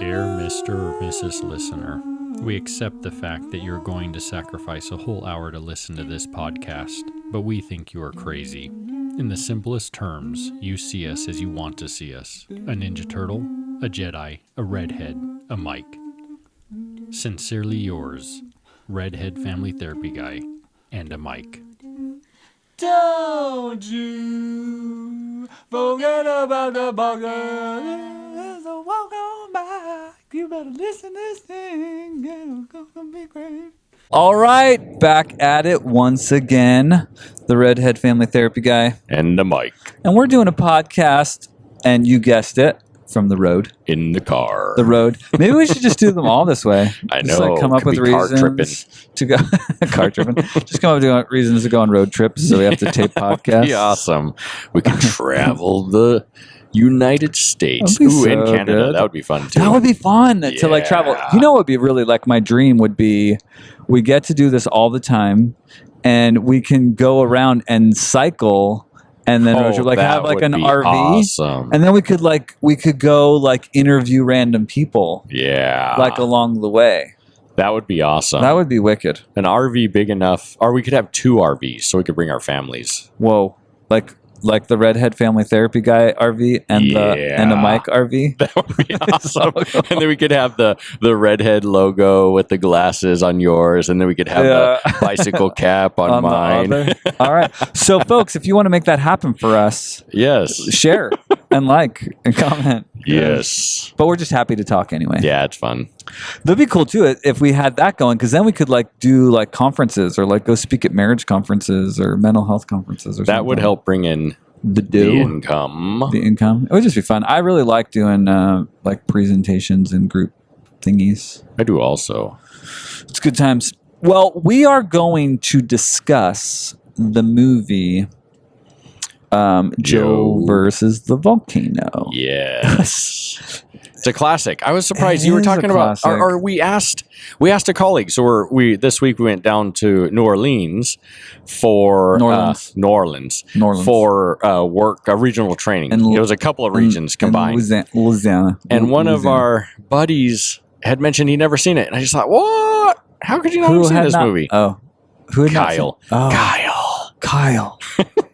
Dear Mr. or Mrs. Listener, we accept the fact that you're going to sacrifice a whole hour to listen to this podcast, but we think you are crazy. In the simplest terms, you see us as you want to see us. A Ninja Turtle, a Jedi, a redhead, a mic. Sincerely yours, Redhead Family Therapy Guy, and a mic. Don't you forget about the bugger. There's a walk on by. You better listen to this thing. It's gonna be great. All right, back at it once again. The Redhead Family Therapy Guy. And the mic. And we're doing a podcast, and you guessed it, from the road. In the car. The road. Maybe we should just do them all this way. I just know. Like come up with reasons to go car tripping. Just come up with reasons to go on road trips, so we have to tape podcasts. That'd be awesome. We can travel the United States. Ooh, so and Canada. good. That would be fun too. That would be fun to like travel. You know what would be really like my dream would be we get to do this all the time and we can go around and cycle and then like have like an RV. Awesome. And then we could go like interview random people. Yeah. Like along the way. That would be awesome. That would be wicked. An RV big enough, or we could have 2 RVs so we could bring our families. Whoa. Like the Redhead Family Therapy Guy RV and the Mike RV. That would be awesome. And then we could have the Redhead logo with the glasses on yours, and then we could have the bicycle cap on mine. All right. So, folks, if you want to make that happen for us, yes, share and like and comment. Yes. But we're just happy to talk anyway. Yeah, it's fun. That'd be cool too if we had that going, because then we could like do like conferences or like go speak at marriage conferences or mental health conferences or something. That would help bring in the income. The income. It would just be fun. I really like doing like presentations and group thingies. I do also. It's good times. Well, we are going to discuss the movie Joe versus the Volcano. Yes. It's a classic. I was surprised you were talking about, or we asked a colleague. So this week we went down to New Orleans for New Orleans for work, regional training. And it was a couple of regions combined. Louisiana. And one of our buddies had mentioned he'd never seen it, and I just thought, what? How could you not have seen this movie? Oh, who had Kyle. Kyle.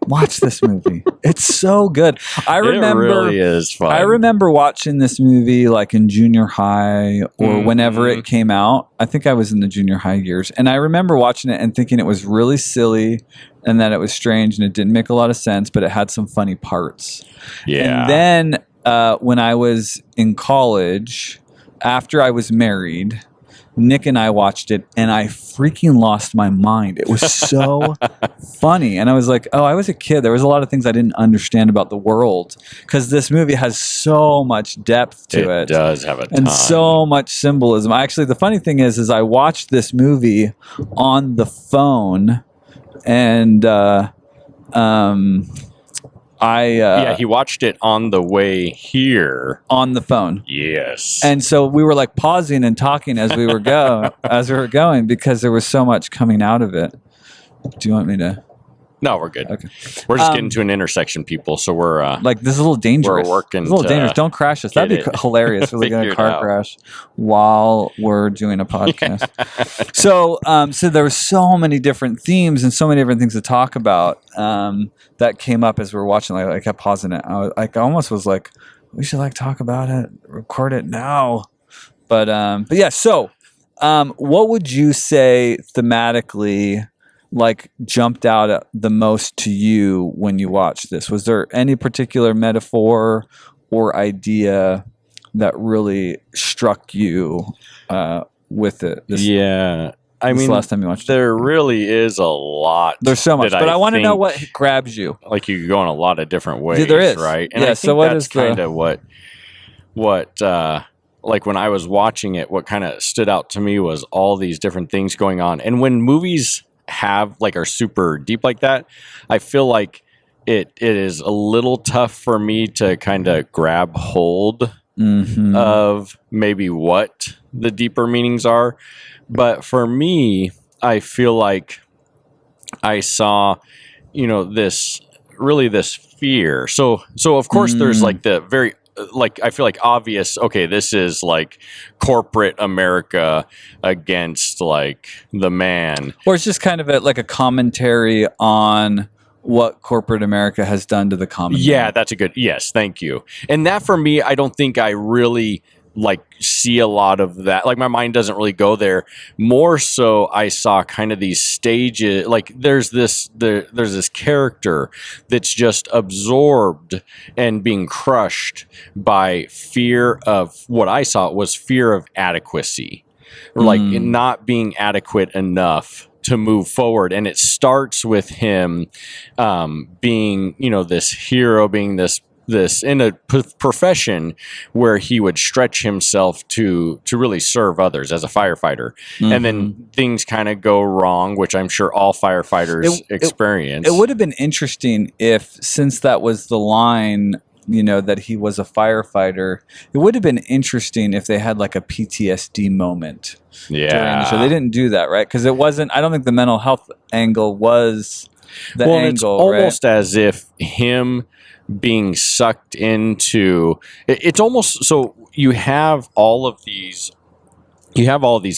Watch this movie. It's so good. It really is fun. I remember watching this movie like in junior high or whenever it came out. I think I was in the junior high years. And I remember watching it and thinking it was really silly and that it was strange and it didn't make a lot of sense, but it had some funny parts. Yeah. And then when I was in college, after I was married, Nick and I watched it, and I freaking lost my mind. It was so funny. And I was like, oh, I was a kid. There was a lot of things I didn't understand about the world because this movie has so much depth to it. It does have a ton. And so much symbolism. Actually, the funny thing is I watched this movie on the phone, and he watched it on the way here on the phone. Yes. And so we were like pausing and talking as we were going because there was so much coming out of it. Do you want me to? No, we're good. Okay. We're just getting to an intersection, people. So we're like this is a little dangerous. We're working. It's a little dangerous. Don't crash us. That'd be hilarious. We're getting a car crash while we're doing a podcast. Yeah. So there were so many different themes and so many different things to talk about that came up as we were watching. Like I kept pausing it. I almost was like, we should like talk about it, record it now. But yeah. So what would you say thematically? Like jumped out the most to you when you watched this? Was there any particular metaphor or idea that really struck you with it? I mean, last time you watched there really is a lot. There's so much, but I want to know what grabs you. Like you could go in a lot of different ways, there is, right? And yeah. I think So what that's kind of what like when I was watching it, what kind of stood out to me was all these different things going on, and when movies are super deep like that, I feel like it is a little tough for me to kind of grab hold of maybe what the deeper meanings are. But for me, I feel like I saw, this fear. So of course there's like the very like, I feel like obvious, okay, this is like corporate America against like the man. Or it's just kind of like a commentary on what corporate America has done to the common man. That's a good, yes, thank you. And that for me, I don't think I really like see a lot of that. Like my mind doesn't really go there. More so I saw kind of these stages, like there's this character that's just absorbed and being crushed by fear of, what I saw was fear of adequacy, or like not being adequate enough to move forward. And it starts with him being, this hero, being this in a profession where he would stretch himself to really serve others as a firefighter. And then things kind of go wrong, which I'm sure all firefighters experience. It would have been interesting if, since that was the line, that he was a firefighter, it would have been interesting if they had like a PTSD moment during the show. They didn't do that, right? Because it wasn't, I don't think the mental health angle was the angle, it's almost as if him being sucked into, it's almost, so you have all of these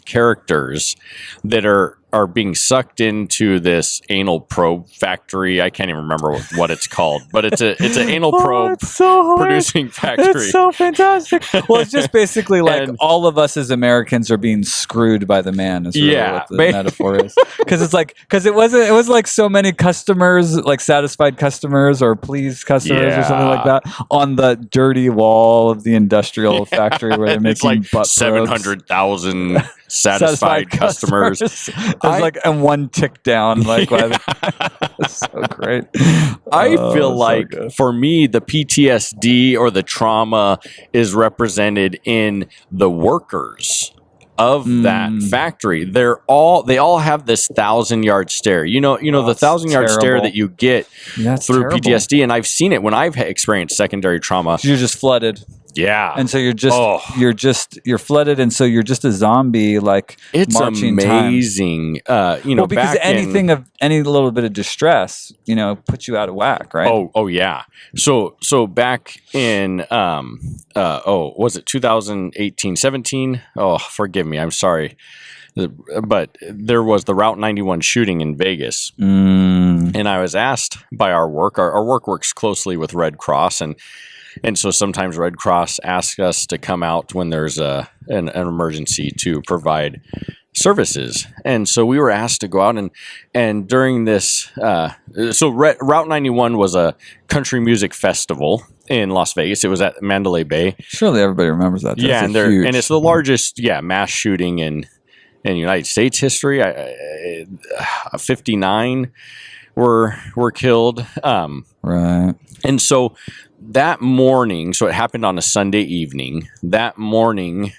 characters that are being sucked into this anal probe factory. I can't even remember what it's called, but it's an anal probe producing factory. It's so fantastic. Well, it's just basically like all of us as Americans are being screwed by the man. Is really what the metaphor is. Because it was like so many customers, like satisfied customers or pleased customers or something like that, on the dirty wall of the industrial factory where they're making like butt 700,000 satisfied customers. And one tick down. Like, that's so great. I feel like for me, the PTSD or the trauma is represented in the workers of that factory. They all have this 1,000-yard stare. The 1,000-yard stare that you get through PTSD, and I've seen it when I've experienced secondary trauma. You're just flooded. Yeah. And so you're flooded, and so you're just a zombie, like, it's marching amazing. Because any little bit of distress, puts you out of whack, right? Oh yeah. So back in was it 2018, 17? Oh, forgive me. I'm sorry. But there was the Route 91 shooting in Vegas. And I was asked by our work works closely with Red Cross, and so sometimes Red Cross asks us to come out when there's an emergency to provide services. And so we were asked to go out and during this, Route 91 was a country music festival in Las Vegas. It was at Mandalay Bay. Surely everybody remembers that. And it's the largest mass shooting in United States history. 59 were killed. Right. And so that morning, so it happened on a Sunday evening. That morning,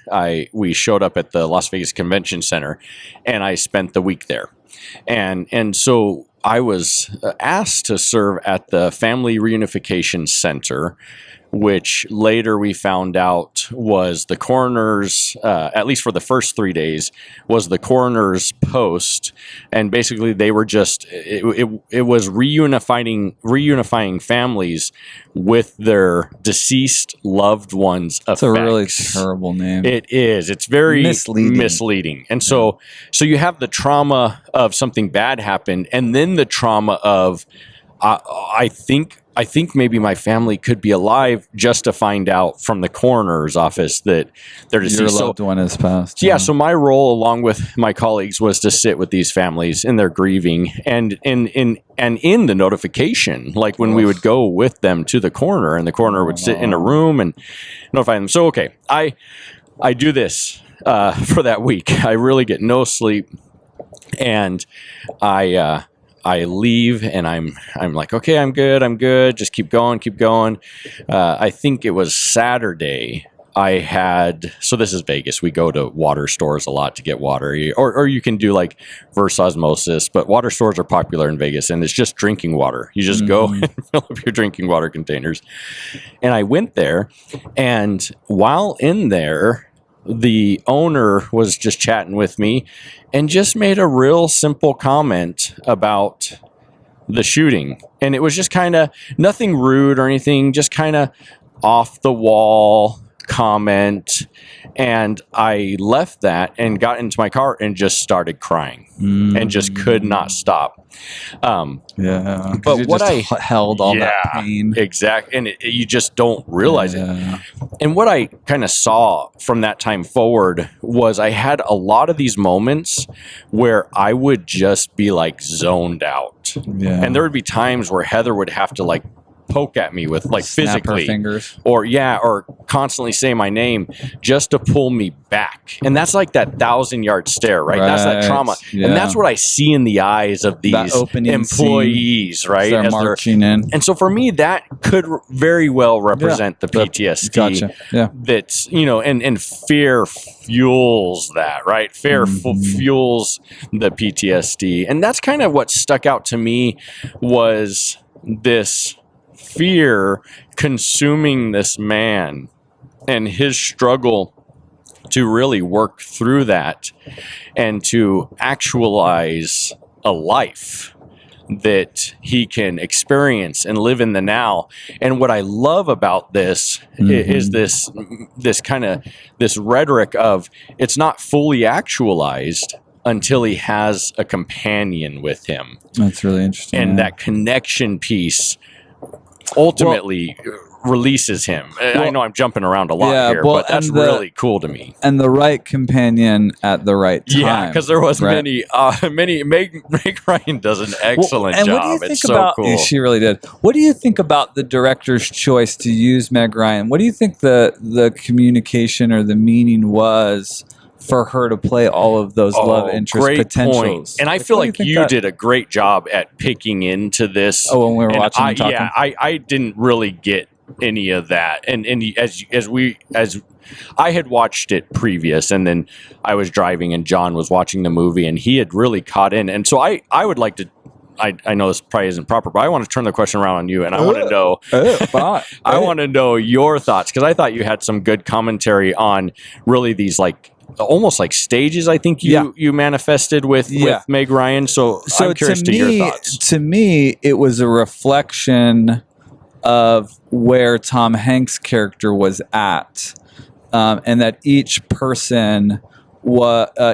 we showed up at the Las Vegas Convention Center, and I spent the week there. And so I was asked to serve at the Family Reunification Center, which later we found out was the coroner's, at least for the first 3 days, was the coroner's post. And basically they were just, it was reunifying families with their deceased loved ones' effects. It's a really terrible name. It is. It's very misleading. And so you have the trauma of something bad happened, and then the trauma of, I think maybe my family could be alive, just to find out from the coroner's office that they're deceased. Your loved one has passed. Yeah. So my role, along with my colleagues, was to sit with these families in their grieving, and in the notification, like when we would go with them to the coroner, and the coroner would sit in a room and notify them. So okay, I do this for that week. I really get no sleep, and I leave, and I'm like, okay, I'm good. Just keep going. I think it was Saturday. So this is Vegas. We go to water stores a lot to get water, or you can do like reverse osmosis, but water stores are popular in Vegas, and it's just drinking water. You just go and fill up your drinking water containers. And I went there, and while in there, the owner was just chatting with me and just made a real simple comment about the shooting. And it was just kind of nothing rude or anything, just kind of, off the wall comment, and I left that and got into my car and just started crying and just could not stop. But what I held all that pain, exactly, and you just don't realize it. And what I kind of saw from that time forward was I had a lot of these moments where I would just be like zoned out, and there would be times where Heather would have to like poke at me with like snap physically her fingers, or constantly say my name just to pull me back. And that's like that 1,000-yard stare, right? That's that trauma. And that's what I see in the eyes of these employees, right? They're marching in. And so for me, that could very well represent the PTSD. That's, you know, and fear fuels that, right? Fear fuels the PTSD. And that's kind of what stuck out to me, was this fear consuming this man and his struggle to really work through that and to actualize a life that he can experience and live in the now. And what I love about this is this kind of this rhetoric of it's not fully actualized until he has a companion with him. That's really interesting. And that connection piece ultimately releases him. I know I'm jumping around a lot here, but that's really cool to me. And the right companion at the right time. Yeah, because there was many. Meg Ryan does an excellent job. It's so cool. She really did. What do you think about the director's choice to use Meg Ryan? What do you think the communication or the meaning was for her to play all of those love interest potentials? Point. And I feel like you did a great job at picking into this. Oh, when we were watching and talking? Yeah, I didn't really get any of that. And as I had watched it previous, and then I was driving and John was watching the movie and he had really caught in. And so I would like to, I know this probably isn't proper, but I want to turn the question around on you, and I want to know, I want to know your thoughts, because I thought you had some good commentary on really these like almost like stages, I think you manifested with Meg Ryan. So I'm curious to your thoughts. To me, it was a reflection of where Tom Hanks' character was at, and that each person,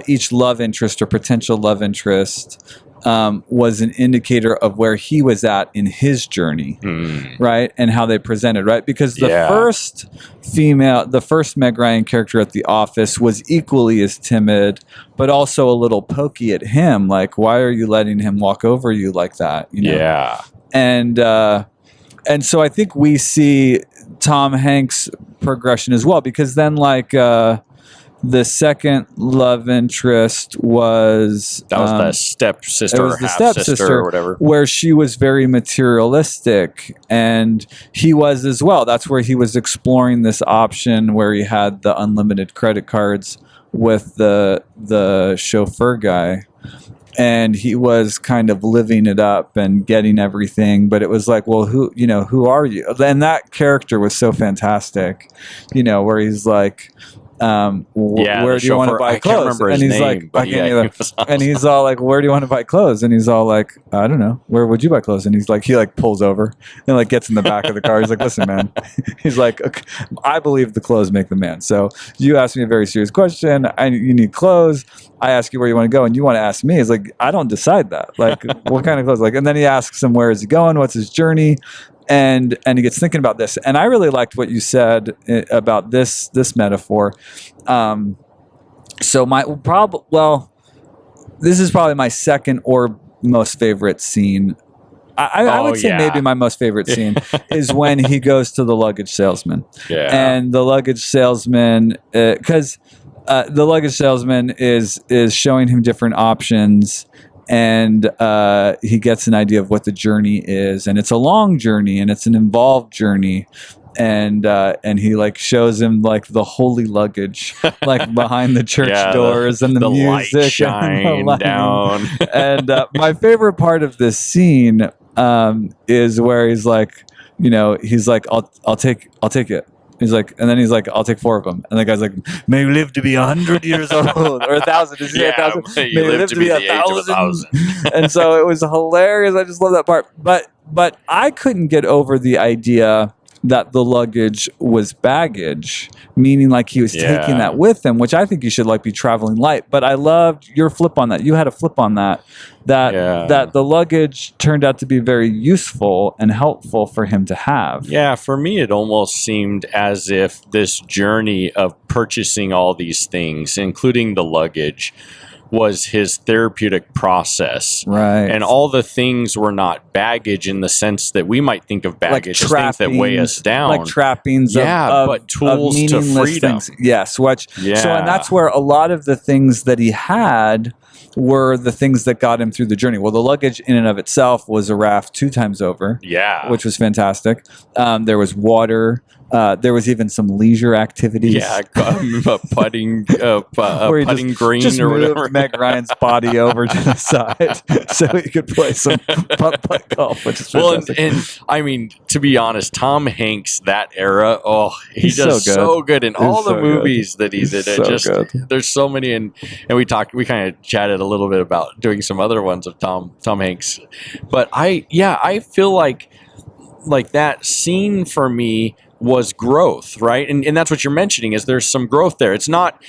each love interest or potential love interest, was an indicator of where he was at in his journey, right? And how they presented, right? Because the first Meg Ryan character at the office was equally as timid, but also a little pokey at him. Like, why are you letting him walk over you like that? You know? Yeah. And so I think we see Tom Hanks' progression as well, because then like, the second love interest was the stepsister or half-sister or whatever, where she was very materialistic, and he was as well. That's where he was exploring this option where he had the unlimited credit cards with the chauffeur guy, and he was kind of living it up and getting everything. But it was like, well, who are you? And that character was so fantastic, where he's like, where do you want to buy clothes? And he's like, and he's all like, where do you want to buy clothes? And he's all like, I don't know, where would you buy clothes? And he's like, he like pulls over and like gets in the back of the car. He's like, listen, man, he's like, okay, I believe the clothes make the man. So you asked me a very serious question. You need clothes. I ask you where you want to go, and you want to ask me. He's like, I don't decide that. Like, what kind of clothes? Like, and then he asks him, where is he going? What's his journey? And he gets thinking about this. And I really liked what you said about this metaphor. So this is probably my second or most favorite scene. I would say maybe my most favorite scene is when he goes to the luggage salesman. Yeah. And the luggage salesman, because the luggage salesman is showing him different options. And he gets an idea of what the journey is, and it's a long journey, and it's an involved journey, and he like shows him like the holy luggage, like behind the church doors, and the music, light shine down. And my favorite part of this scene is where he's like, he's like, I'll take it. He's like, and then he's like, I'll take 4 of them. And the guy's like, may you live to be 100 years old, or 1,000. Is he 1,000? May you live to be 1,000. And so it was hilarious. I just love that part. But I couldn't get over the idea that the luggage was baggage, meaning like he was taking that with him, which I think you should like be traveling light. But I loved your flip on that. You had a flip on that the luggage turned out to be very useful and helpful for him to have. Yeah, for me, it almost seemed as if this journey of purchasing all these things, including the luggage, was his therapeutic process. Right. And all the things were not baggage in the sense that we might think of baggage as things that weigh us down. Like trappings but tools to freedom. Things. Yes. So, and that's where a lot of the things that he had were the things that got him through the journey. Well, the luggage in and of itself was a raft 2 times over. Yeah. Which was fantastic. There was water. There was even some leisure activities. Yeah, putting green just or whatever. Moved Meg Ryan's body over to the side so he could play some putt golf, which is fantastic. Well, and I mean, to be honest, Tom Hanks, that era, he's does so good in all the movies that he's in. There's so many, and we kind of chatted a little bit about doing some other ones of Tom Hanks, but I feel like that scene for me was growth, right? And that's what you're mentioning, is there's some growth there. It's not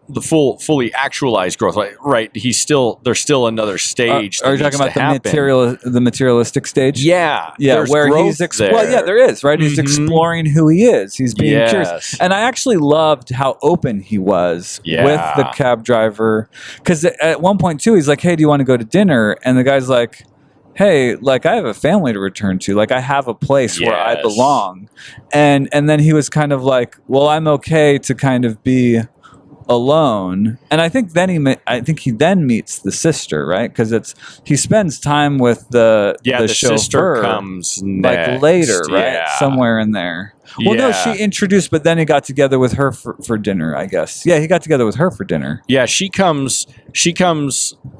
the fully actualized growth, right? There's still another stage. Are you talking about the materialistic stage? Yeah, where he's there is, right? He's exploring who he is. He's being curious, and I actually loved how open he was with the cab driver, because at one point too, he's like, "Hey, do you want to go to dinner?" And the guy's like, "Hey, like I have a family to return to. Like I have a place where I belong." And then he was kind of like, "Well, I'm okay to kind of be alone." And I think he then meets the sister, right? Because he spends time with the chauffeur. Sister comes next. Like later, right? Somewhere in there. Well, no, she introduced, but then he got together with her for dinner, I guess. Yeah, he got together with her for dinner. Yeah, she comes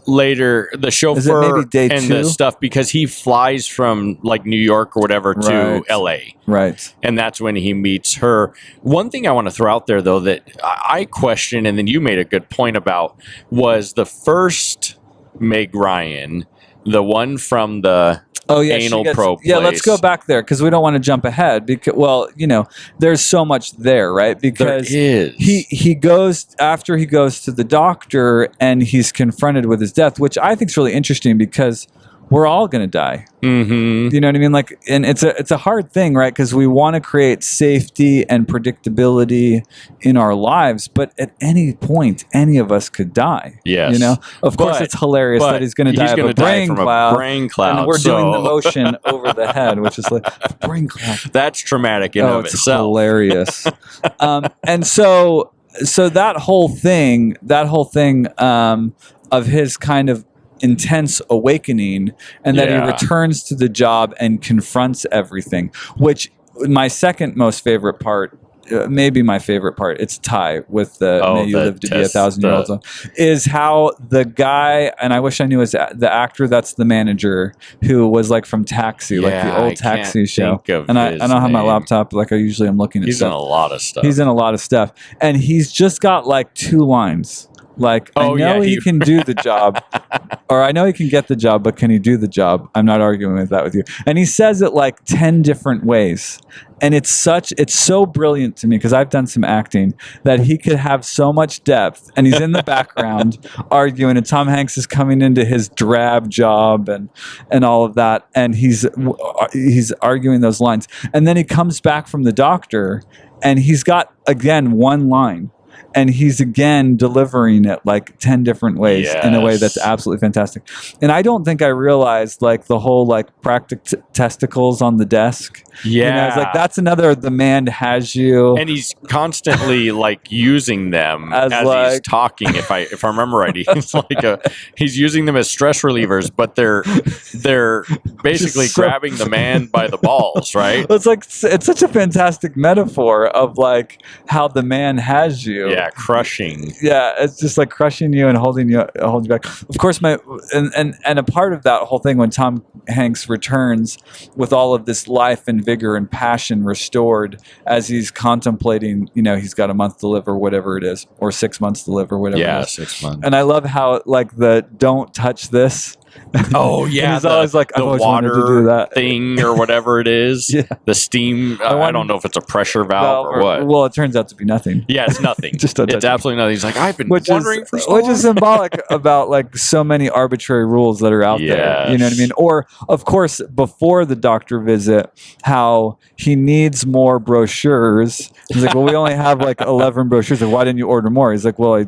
later, the chauffeur and the stuff, because he flies from like New York or whatever to LA. Right. And that's when he meets her. One thing I want to throw out there, though, that I question, and then you made a good point about, was the first Meg Ryan, the one from the anal probe place. Yeah, let's go back there because we don't want to jump ahead. Because, there's so much there, right? Because there is. he goes after he goes to the doctor and he's confronted with his death, which I think is really interesting because we're all going to die. Mm-hmm. You know what I mean? Like, and it's a hard thing, right? Because we want to create safety and predictability in our lives, but at any point, any of us could die. Yes. Of course, it's hilarious that he's going to die of a brain cloud. And we're doing the motion over the head, which is like brain cloud. That's traumatic in of itself. Hilarious. And so that whole thing of his kind of intense awakening, and that he returns to the job and confronts everything, which my second most favorite part, maybe my favorite part, it's a tie with the May You Live to Be 1,000-year-old, is how the guy, and I wish I knew the actor that's the manager, who was like from Taxi, like the old Taxi show. And I don't have my laptop like I usually am looking at stuff. He's in a lot of stuff. He's in a lot of stuff. And he's just got like 2 lines. Like, I know he can do the job, or I know he can get the job, but can he do the job? I'm not arguing with that with you. And he says it like 10 different ways. And it's so brilliant to me, because I've done some acting, that he could have so much depth, and he's in the background arguing, and Tom Hanks is coming into his drab job and all of that, and he's arguing those lines. And then he comes back from the doctor, and he's got, again, 1 line. And he's again delivering it like 10 different ways in a way that's absolutely fantastic. And I don't think I realized like the whole like practic testicles on the desk. Yeah. It's like, that's another, the man has you. And he's constantly like using them as he's talking. If I remember right, he's using them as stress relievers, but they're basically grabbing the man by the balls, right? It's like, it's such a fantastic metaphor of like how the man has you. Yeah, crushing. Yeah, it's just like crushing you and holding you back. Of course, and a part of that whole thing when Tom Hanks returns with all of this life and vigor and passion restored as he's contemplating, he's got a month to live or whatever it is, or 6 months to live or whatever. Yeah, it is. 6 months. And I love how like the "don't touch this." Oh yeah, he's always like, I've the always wanted water to do that thing or whatever it is. Yeah. The steam. I don't know if it's a pressure valve or what. Well, it turns out to be nothing. Yeah, it's nothing. Just it's absolutely nothing. He's like, I've been wondering for so long. Which is symbolic about like so many arbitrary rules that are out there. You know what I mean? Or of course, before the doctor visit, how he needs more brochures. He's like, well, we only have like 11 brochures. Like, why didn't you order more? He's like, well,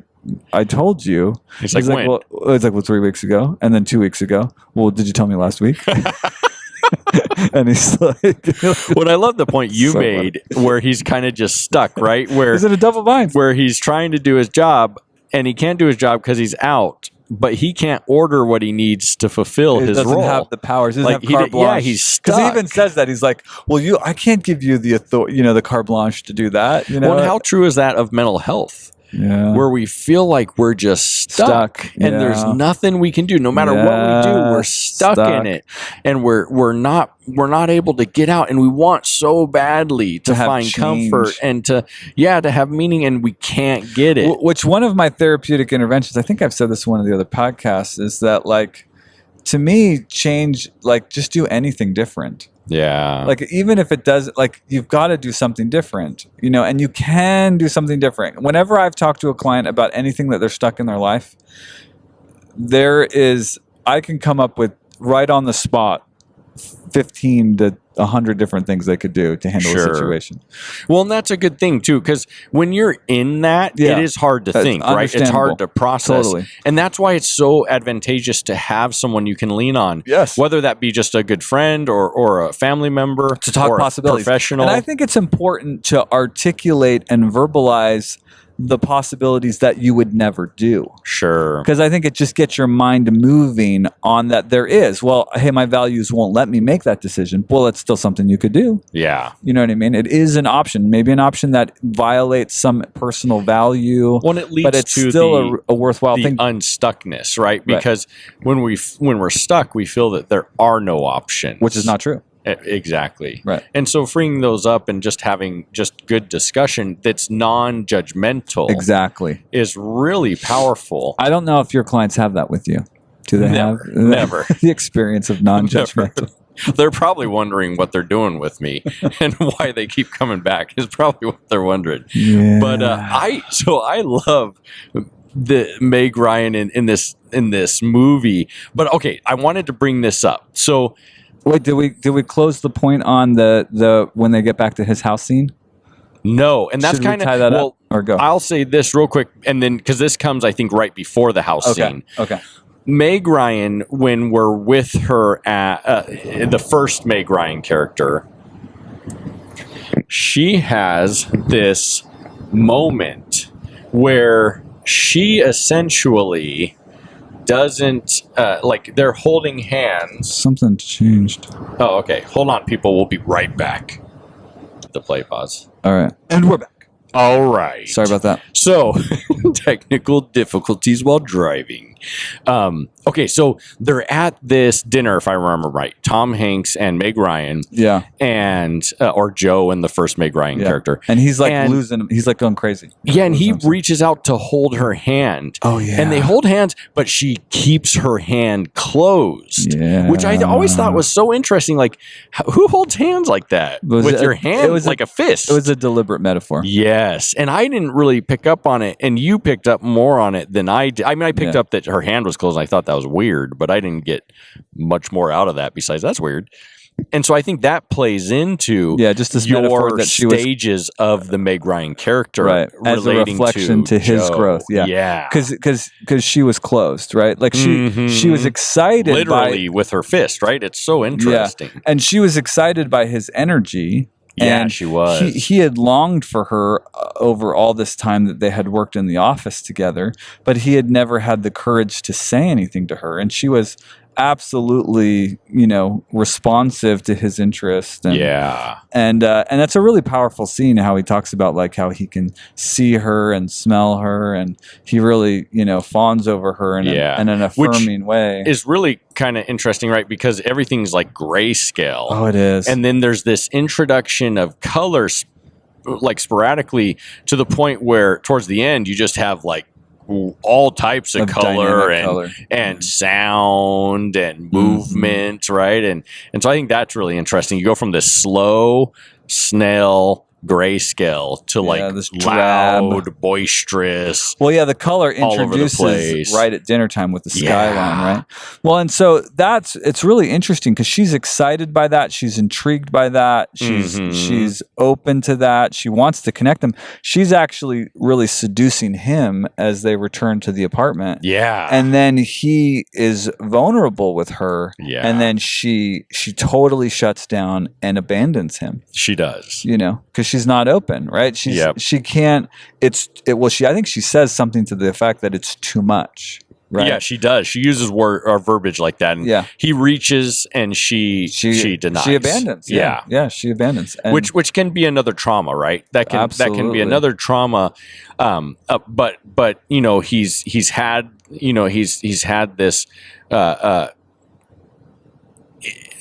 I told you. He's like, when? Well, it's like, well, 3 weeks ago, and then 2 weeks ago. Well, did you tell me last week? And he's like, "What I love the point you made, where he's kind of just stuck, right? Where is it a double bind? Where he's trying to do his job, and he can't do his job because he's out." But he can't order what he needs to fulfill his role. He doesn't have the powers. He doesn't have carte blanche. Yeah, he's stuck. Because he even says that. He's like, well, I can't give you the authority, the carte blanche to do that. Well, and how true is that of mental health? Yeah. Where we feel like we're just stuck. And there's nothing we can do. No matter what we do, we're stuck in it. And we're not able to get out, and we want so badly to find change. Comfort and to have meaning, and we can't get it. Which one of my therapeutic interventions, I think I've said this in one of the other podcasts, is that like, to me, change, like just do anything different. Yeah. Like, even if it does, like, you've got to do something different, and you can do something different. Whenever I've talked to a client about anything that they're stuck in their life, I can come up with right on the spot 15 to 100 different things they could do to handle the situation. Well, and that's a good thing too, because when you're in that, it is hard to think, right? It's hard to process. Totally. And that's why it's so advantageous to have someone you can lean on. Yes. Whether that be just a good friend or a family member to talk or possibilities. A professional. And I think it's important to articulate and verbalize the possibilities that you would never do. Sure. Because I think it just gets your mind moving on that there is. Well, hey, my values won't let me make that decision. Well, it's still something you could do. Yeah. You know what I mean? It is an option. Maybe an option that violates some personal value. Well, it leads but it's to still a worthwhile thing. Unstuckness, right? Because when we're stuck, we feel that there are no options. Which is not true. Exactly. Right. And so freeing those up and just having just good discussion that's non-judgmental is really powerful. I don't know if your clients have that with you. Do they have never the experience of non-judgmental? They're probably wondering what they're doing with me and why they keep coming back is probably what they're wondering. Yeah. But I love the Meg Ryan in this movie. But okay, I wanted to bring this up. So wait, did we close the point on the when they get back to his house scene? No, and that's kind of up or go. I'll say this real quick, and then because this comes, I think, right before the house scene. Okay. Meg Ryan, when we're with her at the first Meg Ryan character, she has this moment where she essentially doesn't like they're holding hands. Something changed. Oh, okay. Hold on, people. We'll be right back. The play pause. All right. And we're back. All right. Sorry about that. So, technical difficulties while driving. Okay, so they're at this dinner, if I remember right. Tom Hanks and Meg Ryan. Yeah. And, or Joe and the first Meg Ryan character. And he's like losing, he's like going crazy. Yeah, and he reaches out to hold her hand. Oh, yeah. And they hold hands, but she keeps her hand closed. Yeah. Which I always thought was so interesting. Like, who holds hands like that? With your hand? It was like a fist. It was a deliberate metaphor. Yes. And I didn't really pick up on it, and you picked up more on it than I did. I mean, I picked up that her hand was closed, and I thought that was weird, but I didn't get much more out of that besides that's weird. And so I think that plays into just this metaphor that she stages of the Meg Ryan character, right, as a reflection to his growth. Yeah. Because she was closed, right? Like she was excited literally with her fist, right? It's so interesting. Yeah. And she was excited by his energy. Yeah, and she was. He had longed for her over all this time that they had worked in the office together, but he had never had the courage to say anything to her. And she was absolutely, responsive to his interest. And, and that's a really powerful scene. How he talks about like how he can see her and smell her, and he really, fawns over her in an affirming way. Is really kind of interesting, right? Because everything's like grayscale. Oh, it is. And then there's this introduction of colors, like sporadically, to the point where towards the end you just have like all types of color and color. sound and movement, right? And so I think that's really interesting. You go from this slow, snail, grayscale to like this loud, boisterous. Well, yeah, the color introduces right at dinner time with the skyline, right? Well, and so it's really interesting because she's excited by that. She's intrigued by that. She's open to that. She wants to connect them. She's actually really seducing him as they return to the apartment. Yeah. And then he is vulnerable with her. Yeah. And then she totally shuts down and abandons him. She does. Because she's not open, right? She can't. I think she says something to the effect that it's too much. Right? Yeah, she does. She uses verbiage like that, and he reaches, and she denies. She abandons. Yeah, she abandons. And which can be another trauma, right? That can be another trauma. But he's had this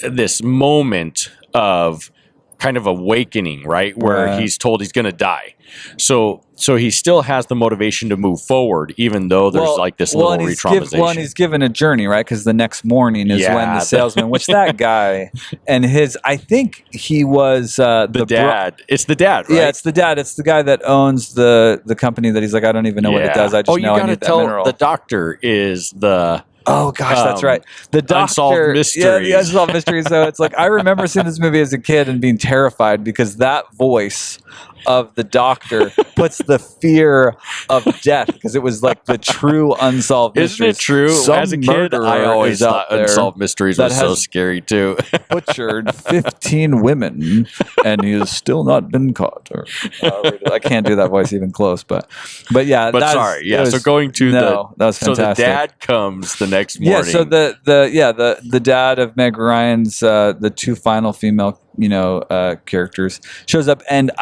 this moment of kind of awakening, right? Where he's told he's going to die. So he still has the motivation to move forward, even though there's like this little re-traumatization. And he's given a journey, right? Because the next morning is when the salesman, which that guy and I think he was the dad. It's the dad, right? Yeah, it's the dad. It's the guy that owns the company that he's like, I don't even know what it does. I just know I need that mineral. The doctor is the... Oh gosh, that's right. The doctor, Unsolved Mysteries. Yeah, the Unsolved Mysteries. So it's like I remember seeing this movie as a kid and being terrified because that voice of the doctor puts the fear of death because it was like the true Unsolved Mysteries. Isn't it true? As a kid, I always thought Unsolved Mysteries was so scary too. Butchered 15 women and he has still not been caught. I can't do that voice even close, but yeah. But sorry, yeah. So going to that was fantastic. So the dad comes the next morning. Yeah. So the dad of Meg Ryan's the two final female characters shows up, and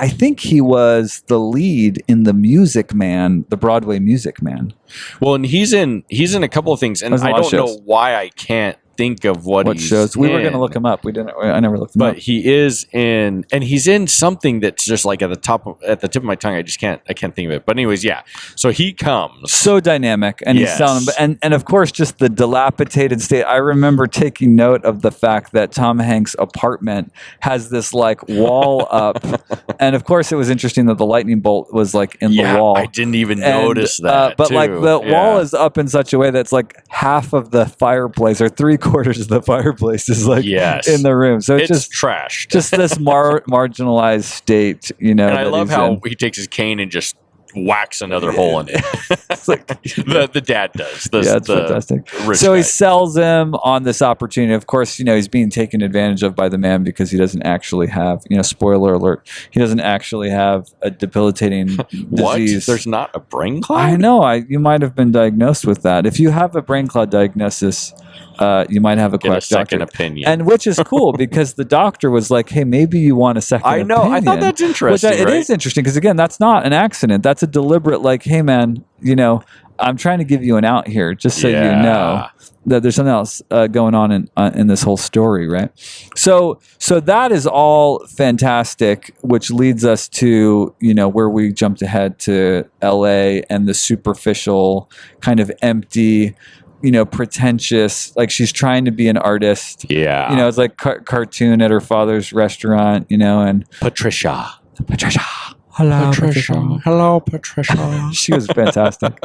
I think he was the lead in the Music Man, the Broadway Music Man. Well, and he's in a couple of things, and I don't know why I can't think of what he's shows. We were going to look him up. We didn't. I never looked him up. But he is in, and he's in something that's just like at the tip of my tongue. I can't think of it. But anyways, yeah. So he comes so dynamic, and he's telling him, and of course, just the dilapidated state. I remember taking note of the fact that Tom Hanks' apartment has this like wall up, and of course, it was interesting that the lightning bolt was like in the wall. I didn't even notice that. But like the wall is up in such a way that's like half of the fireplace or 3/4 of the fireplace is like in the room. So it's just trashed. Just this marginalized state, And I love how he takes his cane and just whacks another hole in it. It's like the dad does. It's fantastic. So he sells him on this opportunity. Of course, he's being taken advantage of by the man because he doesn't actually have, spoiler alert, he doesn't actually have a debilitating disease. There's not a brain clot? I know. You might have been diagnosed with that. If you have a brain clot diagnosis, you might have a quack second opinion. And which is cool because the doctor was like, hey, maybe you want a second opinion. I know. I thought that's interesting. It is interesting because, again, that's not an accident. That's a deliberate, like, hey, man, I'm trying to give you an out here just so you know that there's something else going on in this whole story, right? So that is all fantastic, which leads us to, where we jumped ahead to LA and the superficial kind of empty, pretentious, like she's trying to be an artist. Yeah. It's like cartoon at her father's restaurant, and Patricia. Hello, Patricia. She was fantastic.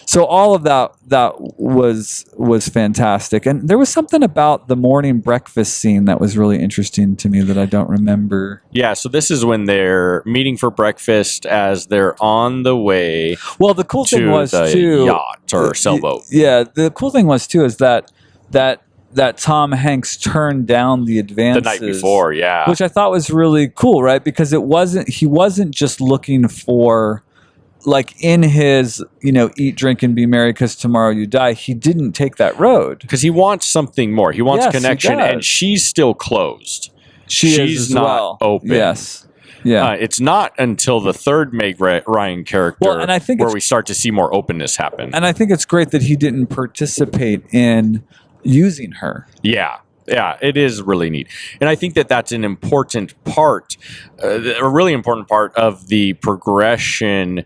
So all of that was fantastic. And there was something about the morning breakfast scene that was really interesting to me that I don't remember. Yeah, so this is when they're meeting for breakfast as they're on the way. Well, the cool thing was too, yacht or sailboat. Yeah, the cool thing was too is that Tom Hanks turned down the advances the night before, which I thought was really cool, right? Because he wasn't just looking for, like, in his, eat, drink, and be merry because tomorrow you die. He didn't take that road because he wants something more. He wants connection, and she's still closed. She's not open. Yes. Yeah. It's not until the third Meg Ryan character and I think where we start to see more openness happen. And I think it's great that he didn't participate in using her. Yeah. Yeah, it is really neat. And I think that that's an important part, a really important part of the progression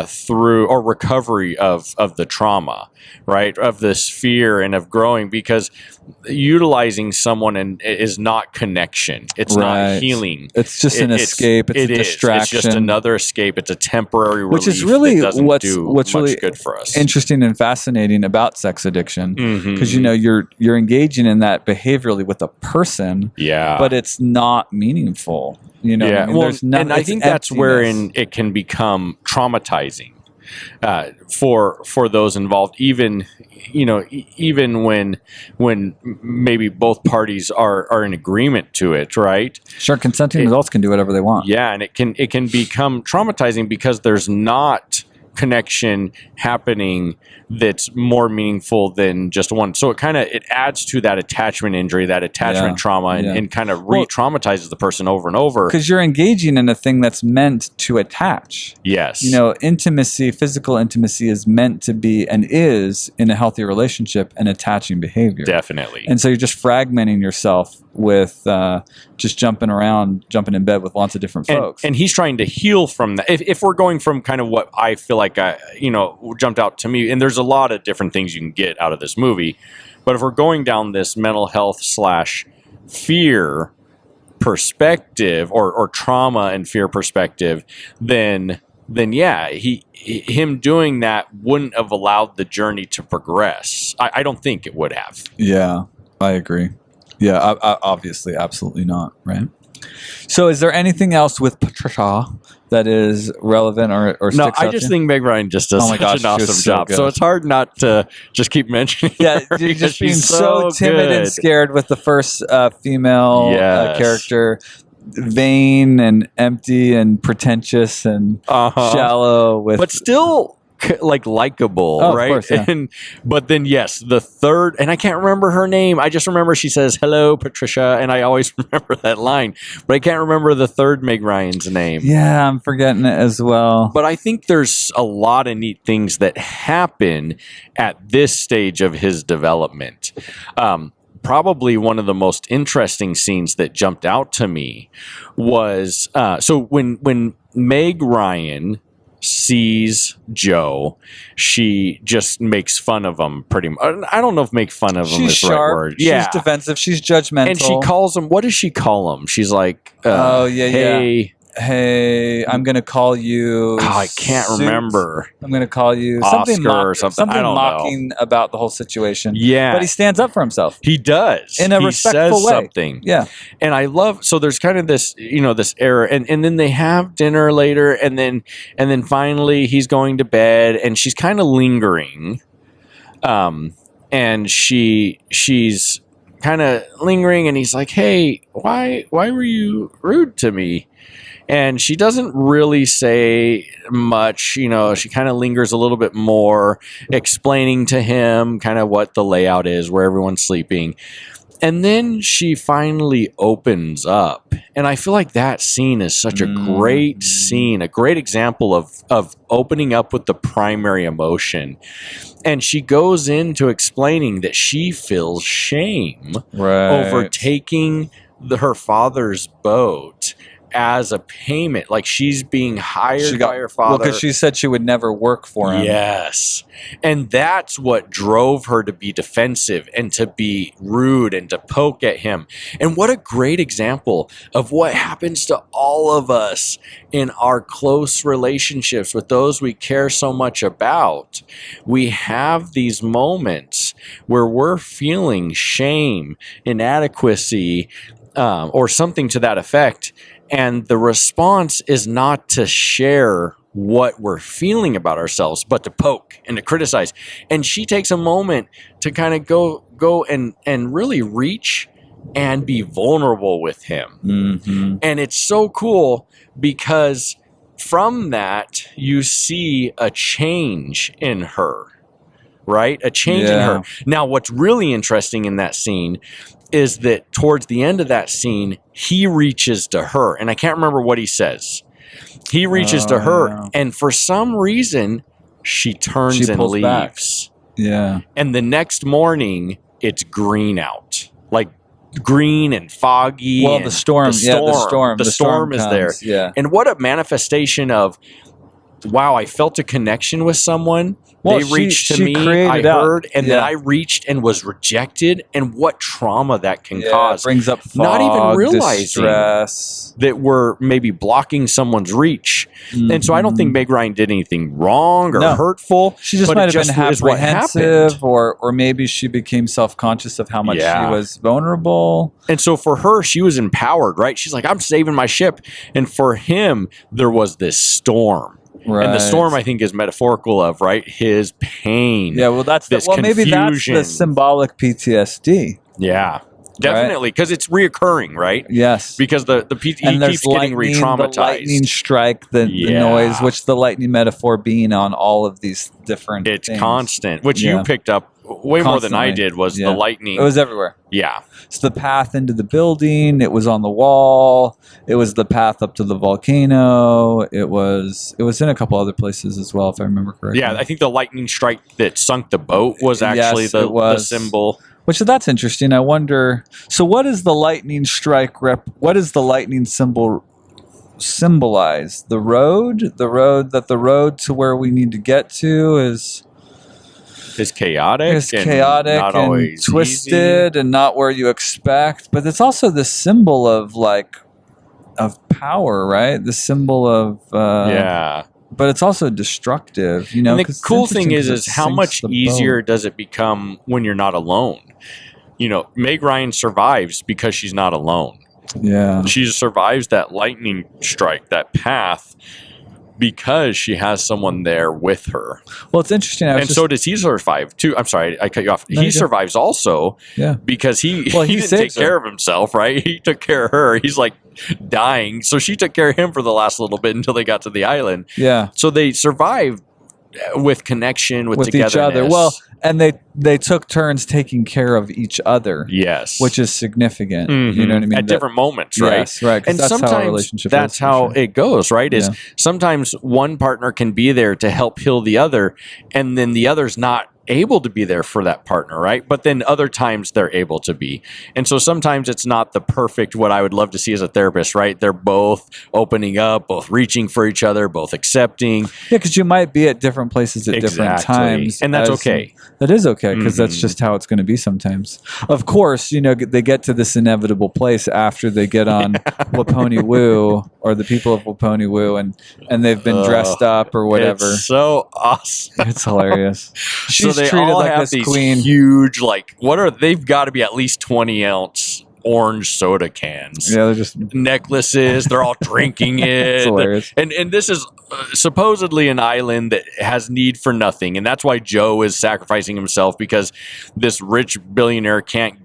through or recovery of the trauma, right? Of this fear and of growing, because utilizing someone is not connection. It's not healing. It's just an escape. It's a distraction. It's just another escape. It's a temporary relief, which is really that doesn't what's much really good for us. Interesting and fascinating about sex addiction, because you're engaging in that behaviorally with a person, but it's not meaningful. You know, yeah. I mean? And I think that's wherein it can become traumatizing for those involved, even when maybe both parties are in agreement to it, right? Sure, consenting adults can do whatever they want. Yeah, and it can become traumatizing because there's not connection happening that's more meaningful than just one. So it adds to that attachment injury, that attachment trauma, and kind of re-traumatizes the person over and over. Because you're engaging in a thing that's meant to attach. Yes. You know, intimacy, physical intimacy is meant to be and is, in a healthy relationship, an attaching behavior. Definitely. And so you're just fragmenting yourself with just jumping in bed with lots of different folks. And he's trying to heal from that. If we're going from kind of what I feel like jumped out to me, and there's a lot of different things you can get out of this movie, but if we're going down this mental health / fear perspective or trauma and fear perspective, then yeah, him doing that wouldn't have allowed the journey to progress. I don't think it would have. Yeah, I agree. Yeah, obviously, absolutely not, right? So is there anything else with Patricia that is relevant or sticks out? No, I just think Meg Ryan just does such an awesome job. So it's hard not to just keep mentioning her. Yeah, you're just being so timid and scared with the first female character. Vain and empty and pretentious and shallow, but still likable, right? Of course, yeah. But then yes, the third, and I can't remember her name. I just remember she says hello, Patricia, and I always remember that line. But I can't remember the third Meg Ryan's name. Yeah, I'm forgetting it as well. But I think there's a lot of neat things that happen at this stage of his development. Probably one of the most interesting scenes that jumped out to me was so when Meg Ryan sees Joe, she just makes fun of him pretty much. I don't know if make fun of him is the right word. Yeah. She's defensive. She's judgmental. And she calls him, what does she call him? She's like, hey, I'm going to call you... Oh, I can't remember. I'm going to call you... Oscar or something. Something mocking about the whole situation. Yeah. But he stands up for himself. He does. In a respectful says way. Something. Yeah. And I love... So there's kind of this, this error. And then they have dinner later. And then finally he's going to bed. And she's kind of lingering. And she's... kind of lingering, and he's like, hey, why were you rude to me? And she doesn't really say much. She kind of lingers a little bit more, explaining to him kind of what the layout is, where everyone's sleeping. And then she finally opens up. And I feel like that scene is such a great scene, a great example of opening up with the primary emotion. And she goes into explaining that she feels shame over taking her father's boat as a payment. Like she's being hired by her father. Well, because she said she would never work for him. Yes. And that's what drove her to be defensive and to be rude and to poke at him. And what a great example of what happens to all of us in our close relationships with those we care so much about. We have these moments where we're feeling shame, inadequacy, or something to that effect. And the response is not to share what we're feeling about ourselves, but to poke and to criticize. And she takes a moment to kind of go and really reach and be vulnerable with him. Mm-hmm. And it's so cool because from that, you see a change in her, right? A change in her. Now, what's really interesting in that scene is that towards the end of that scene, he reaches to her. And I can't remember what he says. He reaches to her. And for some reason, she turns and leaves. Back. Yeah. And the next morning, it's green out. Like green and foggy. Well, and the storm is there. Yeah. And what a manifestation of, wow, I felt a connection with someone. Well, they reached to me, I heard, and then I reached and was rejected. And what trauma that can cause. It brings up fog, not even realizing distress. that we're maybe blocking someone's reach. And so I don't think Meg Ryan did anything wrong or hurtful. She just might have been apprehensive, or maybe she became self-conscious of how much she was vulnerable. And so for her, she was empowered, right? She's like, I'm saving my ship. And for him, there was this storm. Right. And the storm, I think, is metaphorical of, right, his pain. Yeah, well, maybe that's the symbolic PTSD. Yeah, definitely, because it's reoccurring, right? Yes. Because he keeps getting re-traumatized. The lightning strike, the noise, which the lightning metaphor being on all of these different things. It's constant, which you picked up way more than I did, was the lightning. It was everywhere. Yeah. It's the path into the building. It was on the wall. It was the path up to the volcano. It was in a couple other places as well, if I remember correctly. Yeah, I think the lightning strike that sunk the boat was actually the symbol. Which, that's interesting. I wonder, so what is the lightning strike what is the lightning symbol symbolize? The road to where we need to get to is chaotic. It's chaotic not and always twisted easy. And not where you expect. But it's also the symbol of power, right? The symbol of But it's also destructive, you know. And the cool thing is how much easier does it become when you're not alone? You know, Meg Ryan survives because she's not alone. Yeah, she survives that lightning strike, that path, because she has someone there with her. Well, it's interesting. So does he survive too? I'm sorry, I cut you off. He survives also because he didn't take care of himself, right? He took care of her. He's like dying. So she took care of him for the last little bit until they got to the island. Yeah. So they survived with connection, with togetherness. Each other. Well, and they took turns taking care of each other. Yes. Which is significant. Mm-hmm. You know what I mean? At different moments, right? Yes, right. And sometimes that's how it goes, right? Is sometimes one partner can be there to help heal the other, and then the other's not able to be there for that partner, right? But then other times they're able to be. And so sometimes it's not the perfect, what I would love to see as a therapist, right? They're both opening up, both reaching for each other, both accepting. Yeah, because you might be at different places at different times. And that's okay. That is okay, because that's just how it's going to be sometimes. Of course, you know, they get to this inevitable place after they get on Waponi Woo, or the people of Waponi Woo, and they've been dressed up or whatever. It's so awesome. It's hilarious. So they treated all like have these queen. Huge, they've got to be at least 20-ounce orange soda cans. Yeah, they're just necklaces. They're all drinking it. It's hilarious. And this is supposedly an island that has need for nothing, and that's why Joe is sacrificing himself, because this rich billionaire can't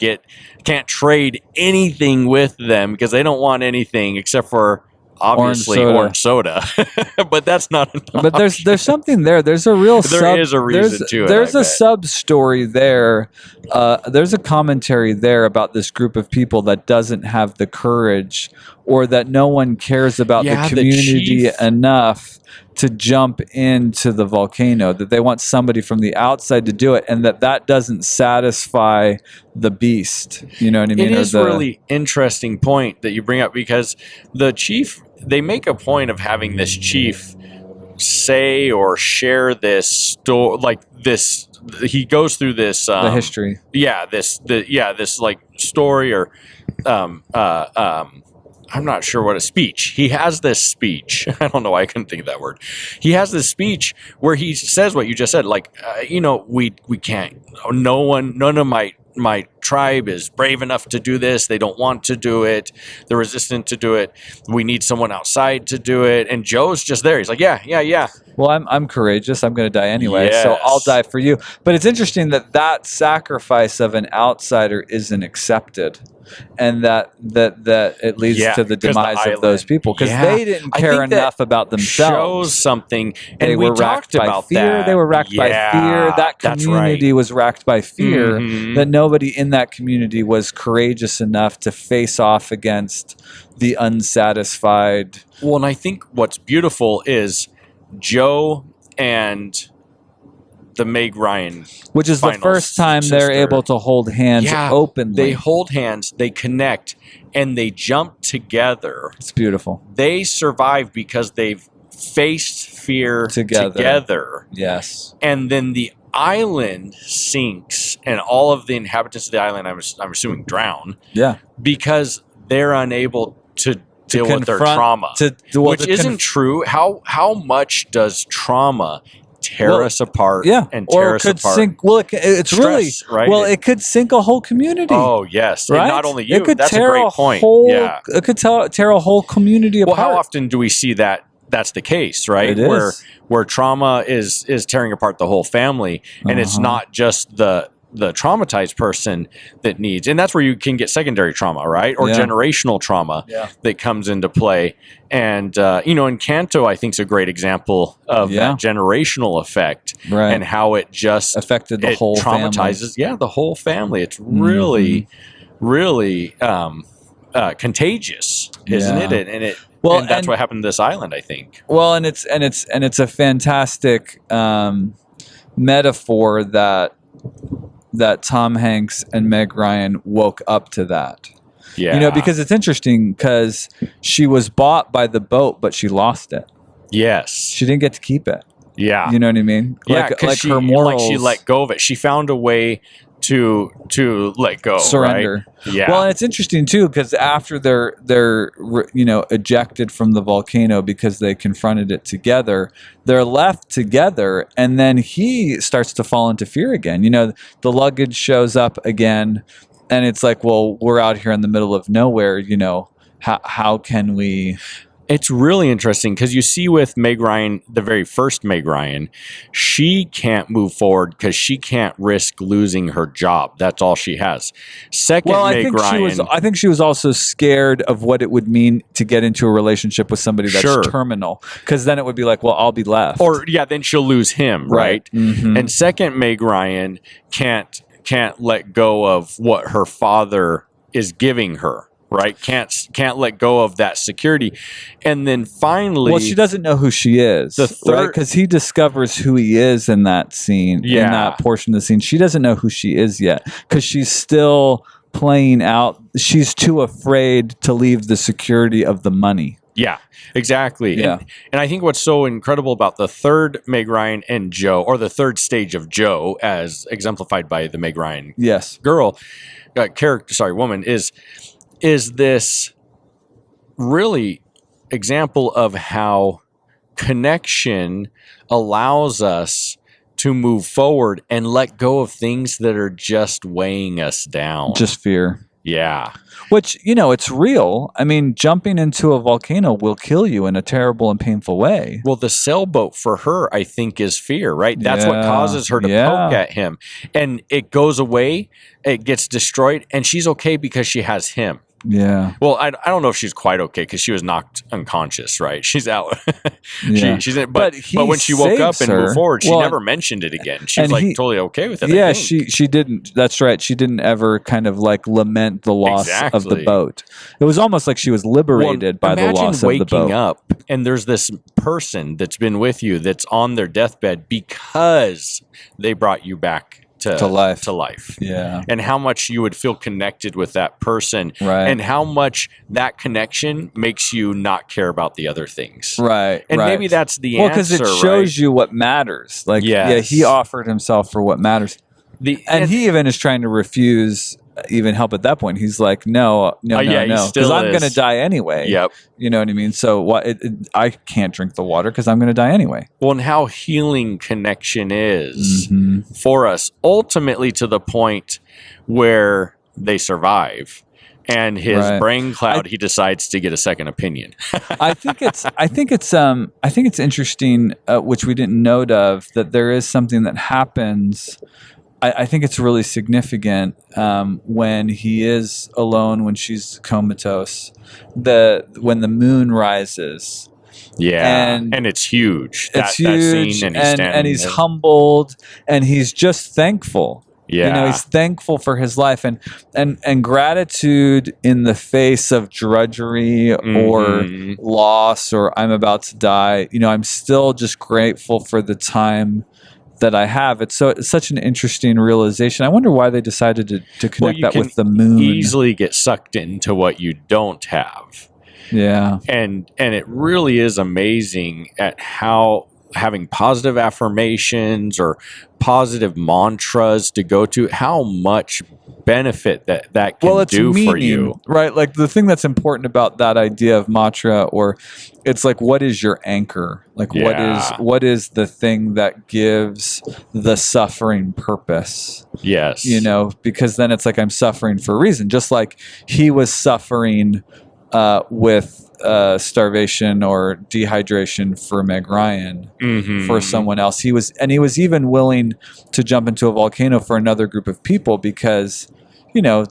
trade anything with them, because they don't want anything except for obviously orange soda. But that's not enough. But there's something there. There's a real is a reason to it. There's a sub story there. There's a commentary there about this group of people that doesn't have the courage, or that no one cares about the community enough to jump into the volcano, that they want somebody from the outside to do it, and that doesn't satisfy the beast. You know what I mean? It is a really interesting point that you bring up, because the chief, they make a point of having this chief say or share this story, he goes through this the history. This like story, or I'm not sure what a speech. He has this speech. I don't know why I couldn't think of that word. He has this speech where he says what you just said. Like, we can't. None of my tribe is brave enough to do this. They don't want to do it. They're resistant to do it. We need someone outside to do it. And Joe's just there. He's like, yeah. Well, I'm courageous. I'm going to die anyway, so I'll die for you. But it's interesting that sacrifice of an outsider isn't accepted, and that it leads to the demise of those people, because they didn't care enough about themselves. Shows something, and they were racked by fear. They were racked by fear. That community was racked by fear. That nobody in that community was courageous enough to face off against the unsatisfied. Well, and I think what's beautiful is Joe and the Meg Ryan, which is the first time they're able to hold hands openly. They hold hands, they connect, and they jump together. It's beautiful. They survive because they've faced fear together. Yes. And then the island sinks, and all of the inhabitants of the island, I'm assuming, drown. Yeah. Because they're unable to deal with their trauma, which isn't true. How much does trauma tear us apart? And tear us apart. Sink. Well, it's stress, really right. Well, it could sink a whole community. Oh yes, right. And not only you. It could that's tear a great point. It could tear a whole community apart. Well, how often do we see that? That's the case, right? Where trauma is tearing apart the whole family, and it's not just the traumatized person that needs, and that's where you can get secondary trauma, right? Or generational trauma that comes into play. And Encanto, I think, is a great example of that generational effect, and how it just affected the whole traumatizes. Family. Yeah, the whole family. It's really, really contagious, isn't it? And that's what happened to this island, I think. Well, and it's a fantastic metaphor that Tom Hanks and Meg Ryan woke up to that. Yeah. Because it's interesting because she was bought by the boat, but she lost it. Yes. She didn't get to keep it. Yeah. You know what I mean? Yeah, like her morals. Like she let go of it. She found a way to let go, surrender. Right? Yeah. Well, and it's interesting too because after they're ejected from the volcano because they confronted it together, they're left together, and then he starts to fall into fear again. The luggage shows up again, and it's like, well, we're out here in the middle of nowhere. How can we? It's really interesting because you see with Meg Ryan, the very first Meg Ryan, she can't move forward because she can't risk losing her job. That's all she has. Second, Meg Ryan, I think she was also scared of what it would mean to get into a relationship with somebody that's terminal, because then it would be like, well, I'll be left. Or then she'll lose him, right? Mm-hmm. And second, Meg Ryan can't let go of what her father is giving her. Right, can't let go of that security, and then finally, well, she doesn't know who she is. The third, because he discovers who he is in that scene, in that portion of the scene. She doesn't know who she is yet because she's still playing out. She's too afraid to leave the security of the money. Yeah, exactly. Yeah. And I think what's so incredible about the third Meg Ryan and Joe, or the third stage of Joe, as exemplified by the Meg Ryan woman, is this really example of how connection allows us to move forward and let go of things that are just weighing us down. Just fear. Yeah. Which, it's real. I mean, jumping into a volcano will kill you in a terrible and painful way. Well, the sailboat for her, I think, is fear, right? That's what causes her to poke at him. And it goes away, it gets destroyed, and she's okay because she has him. Yeah. Well, I don't know if she's quite okay because she was knocked unconscious, right? She's out. She's in, but when she woke up and moved forward, she never mentioned it again. She was totally okay with it. Yeah, she didn't. That's right. She didn't ever kind of lament the loss of the boat. It was almost like she was liberated by the loss of the boat. Imagine waking up and there's this person that's been with you that's on their deathbed because they brought you back to life. Yeah. And how much you would feel connected with that person, right? And how much that connection makes you not care about the other things, right? And maybe that's the answer. Well, because it shows you what matters. He offered himself for what matters. And he even is trying to refuse even help at that point. He's like, no, because I'm going to die anyway. Yep. You know what I mean? So I can't drink the water because I'm going to die anyway. Well, and how healing connection is for us, ultimately to the point where they survive. And his brain cloud, he decides to get a second opinion. I think it's interesting, which we didn't note of, that there is something that happens. I think it's really significant when he is alone, when she's comatose, when the moon rises. Yeah, and it's huge. It's huge, and he's humbled, and he's just thankful. Yeah, he's thankful for his life, and gratitude in the face of drudgery or loss, or I'm about to die. I'm still just grateful for the time that I have. It's such an interesting realization. I wonder why they decided to connect that with the moon. Easily get sucked into what you don't have. Yeah. And it really is amazing at how having positive affirmations or positive mantras to go to, how much benefit that can do for you. Right? Like the thing that's important about that idea of mantra, or it's like, what is your anchor? Like what is the thing that gives the suffering purpose? Yes. Because then it's like, I'm suffering for a reason. Just like he was suffering with starvation or dehydration for Meg Ryan, for someone else. He was even willing to jump into a volcano for another group of people because,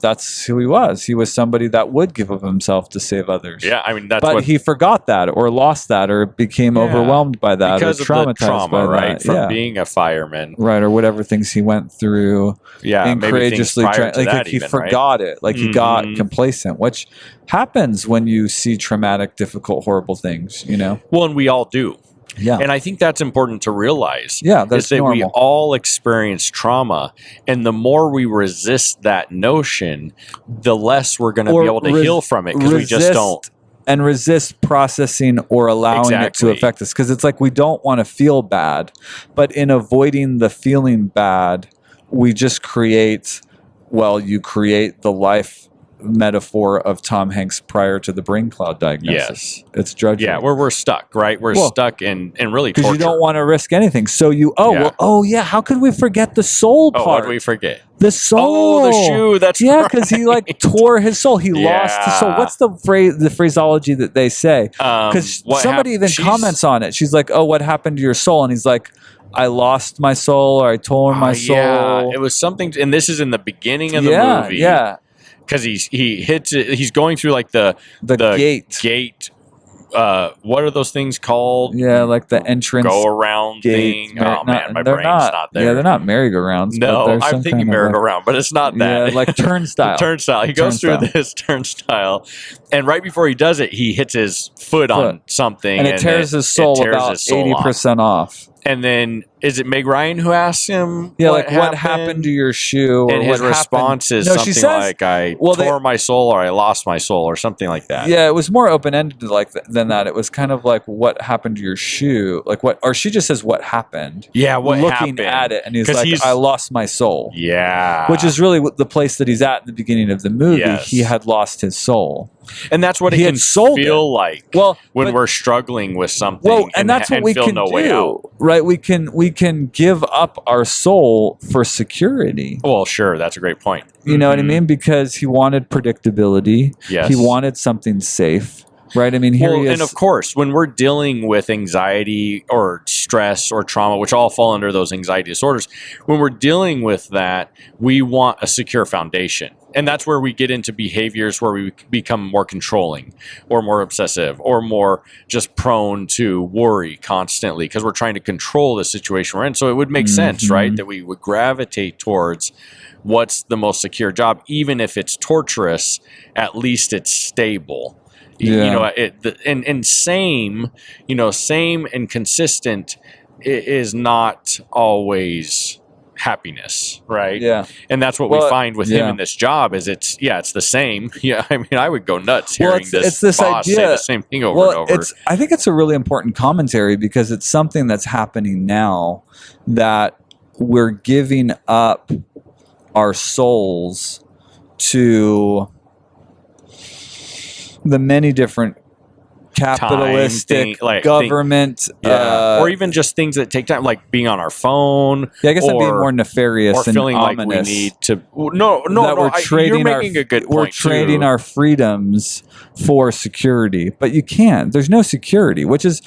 that's who he was. He was somebody that would give of himself to save others. Yeah, I mean, but he forgot that, or lost that, or became overwhelmed by that, because or traumatized of the trauma, by right? that. From being a fireman, right, or whatever things he went through. Yeah, and courageously trying. Like he forgot it. Like he got complacent, which happens when you see traumatic, difficult, horrible things. Well, and we all do. Yeah. And I think that's important to realize. Yeah, that's that normal. we all experience trauma, and the more we resist that notion, the less we're going to be able to heal from it, because we just don't. And resist processing or allowing it to affect us, because it's like we don't want to feel bad, but in avoiding the feeling bad, we just create the life metaphor of Tom Hanks prior to the brain cloud diagnosis. Yes. It's drudgery. Yeah, where we're stuck, right? We're stuck in really torture. Because you don't want to risk anything. So how could we forget the soul part? What did we forget? The soul. Oh, the shoe. That's because he tore his soul. He lost his soul. What's the phraseology that they say? Because somebody even comments on it. She's like, "Oh, what happened to your soul?" And he's like, "I lost my soul, or I tore my soul." Yeah, it was something. And this is in the beginning of the movie. Yeah. Because he hits it. He's going through like the gate. What are those things called? Yeah, like the entrance go around thing. Oh man, my brain's not there. Yeah, they're not merry-go-rounds. No, I'm thinking merry-go-round, but it's not that. Yeah, like turnstile. Turnstile. He goes through this turnstile, and right before he does it, he hits his foot on something, and it tears his soul about 80% off. And then, is it Meg Ryan who asks him? Yeah, what happened to your shoe? And his response is something like, "I tore my soul," or "I lost my soul," or something like that. Yeah, it was more open ended than that. It was kind of like, "What happened to your shoe?" Like what? Or she just says, "What happened?" Yeah, what happened? Looking at it, and he's like, "I lost my soul." Yeah, which is really the place that he's at the beginning of the movie. Yes. He had lost his soul. And that's what it can feel like when we're struggling with something. And that's what we can do, right? We can give up our soul for security. Well, sure, that's a great point. You know what I mean? Because he wanted predictability. Yes. He wanted something safe. Right. I mean, he is. And of course, when we're dealing with anxiety or stress or trauma, which all fall under those anxiety disorders, when we're dealing with that, we want a secure foundation. And that's where we get into behaviors where we become more controlling or more obsessive or more just prone to worry constantly because we're trying to control the situation we're in. So it would make sense, right, that we would gravitate towards what's the most secure job. Even if it's torturous, at least it's stable. Yeah. Same and consistent is not always happiness, right? Yeah. And that's what we find with him in this job is it's the same. Yeah, I mean, I would go nuts hearing this boss say the same thing over and over. I think it's a really important commentary because it's something that's happening now that we're giving up our souls to the many different capitalistic government, or even just things that take time, like being on our phone. Yeah, I guess I'm being more nefarious, or feeling like we need to. We're trading. You're making a good point. We're trading our freedoms for security, but you can't. There's no security, which is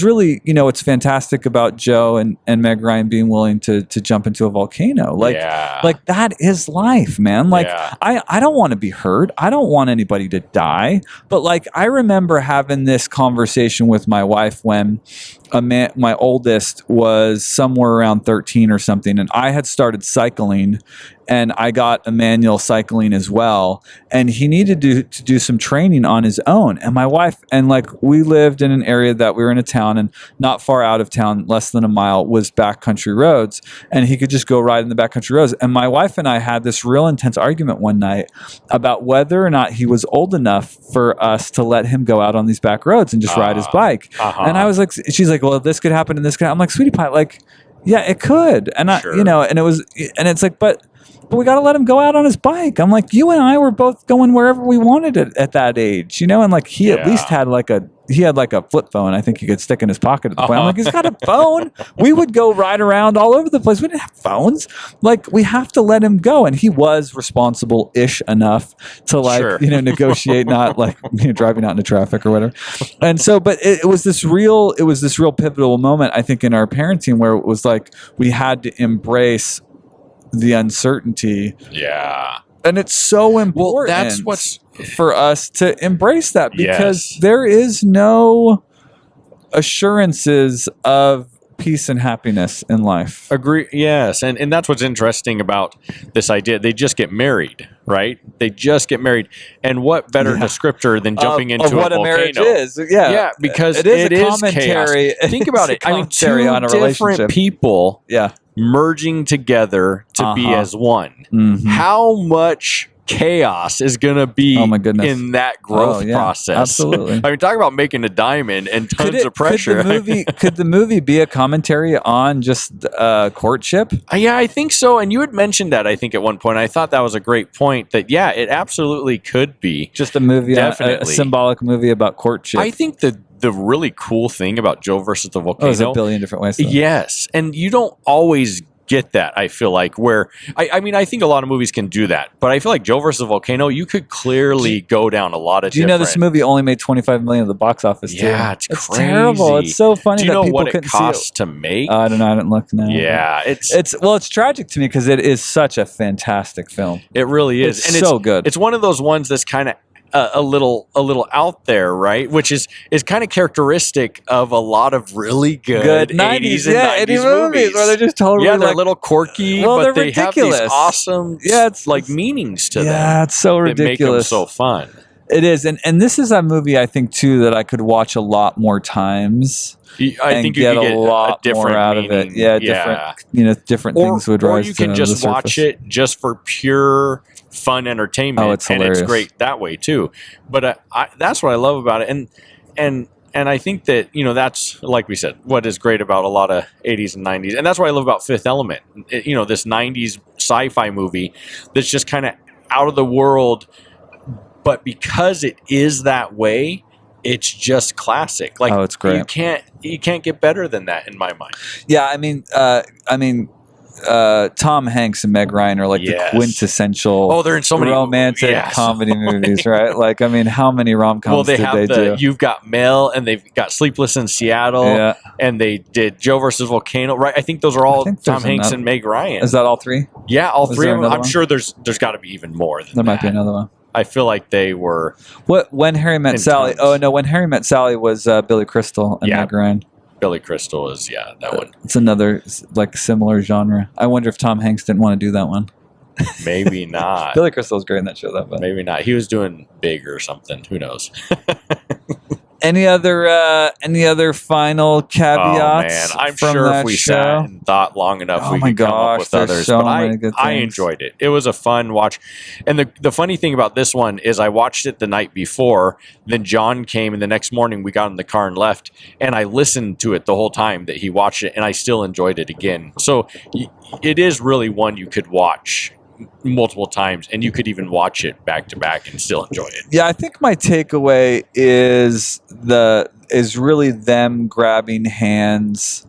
really, it's fantastic about Joe and Meg Ryan being willing to jump into a volcano. Like that is life, man. Like I don't want to be hurt. I don't want anybody to die. But like I remember having this conversation with my wife when my oldest was somewhere around 13 or something, and I had started cycling, and I got a manual cycling as well, and he needed to do some training on his own. And my wife, and like we lived in an area that we were in a town, and not far out of town, less than a mile, was backcountry roads, and he could just go ride in the backcountry roads. And my wife and I had this real intense argument one night about whether or not he was old enough for us to let him go out on these back roads and just ride his bike. And I was like, she's like, well, this could happen and this could happen. I'm like, sweetie pie, like, yeah, it could. And I, you know, and it's like, but we got to let him go out on his bike. I'm like, you and I were both going wherever we wanted it at that age, you know? And like, he at least had like a flip phone. I think he could stick in his pocket at the point. I'm like, he's got a phone. We would go ride around all over the place. We didn't have phones. Like, we have to let him go. And he was responsible-ish enough to like, you know, negotiate, not like, you know, driving out into traffic or whatever. And so, but it was this real pivotal moment, I think, in our parenting where it was like, we had to embrace the uncertainty. Yeah. And it's so important. Well, that's what's for us to embrace that, because there is no assurances of peace and happiness in life. Agree. Yes. And that's what's interesting about this idea. They just get married, right? They just get married. And what better descriptor than jumping into what a volcano? Marriage is. Yeah. Yeah, because it is a commentary. Chaos. Think about it. I mean, two on a different people merging together to be as one. Mm-hmm. How much chaos is going to be in that growth process? Absolutely. I mean, talk about making a diamond and tons of pressure. Could the movie be a commentary on just courtship? Yeah, I think so. And you had mentioned that, I think, at one point. I thought that was a great point, that, yeah, it absolutely could be. Just a movie, a symbolic movie about courtship. I think the really cool thing about Joe versus the Volcano. There's a billion different ways. Yes. And you don't always get that, I feel like, where I mean, I think a lot of movies can do that, but I feel like Joe versus the Volcano, you could clearly go down a lot of. Do you know this movie only made $25 million at the box office? Yeah, it's crazy. Terrible. It's so funny. Do you know that what it couldn't costs to make? I don't know. I didn't look now. Yeah, it's tragic to me because it is such a fantastic film. It really is, and it's so good. It's one of those ones that's kind of a little out there, right? Which is kind of characteristic of a lot lot of really good 80s and 90s movies where they're just totally they're a little quirky, but they ridiculous. have these awesome it's like meanings to them. Yeah, it's so ridiculous. That make them so fun. It is, and this is a movie I think too that I could watch a lot more times. I think you get a lot more out of it. Yeah, different things would rise. Or you can just watch it just for pure fun entertainment. Oh, it's hilarious. And it's great that way too. But that's what I love about it, and I think that that's, like we said, what is great about a lot of 80s and 90s, and that's what I love about Fifth Element. This 90s sci-fi movie that's just kind of out of the world, but because it is that way, it's just classic. Like, it's great. You can't get better than that in my mind. Yeah, I mean, Tom Hanks and Meg Ryan are like the quintessential. Oh, they're in so many romantic comedy movies, right? Like, I mean, how many rom-coms did they do? You've Got Mail, and they've got Sleepless in Seattle, and they did Joe versus Volcano, right? I think those are all Tom Hanks and Meg Ryan. Is that all three? Yeah, all three of them. I'm sure there's got to be even more than there might be another one. I feel like they were. When Harry Met Sally? Oh no, When Harry Met Sally was Billy Crystal and Meg Ryan. Billy Crystal is that one. It's another like similar genre. I wonder if Tom Hanks didn't want to do that one. Maybe not. Billy Crystal's great in that show, though. But maybe not. He was doing Big or something. Who knows? Any other final caveats? Oh man, I'm sure if we sat and thought long enough, we could come up with others. So but I enjoyed it. It was a fun watch. And the funny thing about this one is I watched it the night before. Then John came, and the next morning we got in the car and left. And I listened to it the whole time that he watched it, and I still enjoyed it again. So it is really one you could watch multiple times, and you could even watch it back to back and still enjoy it. Yeah, I think my takeaway is really them grabbing hands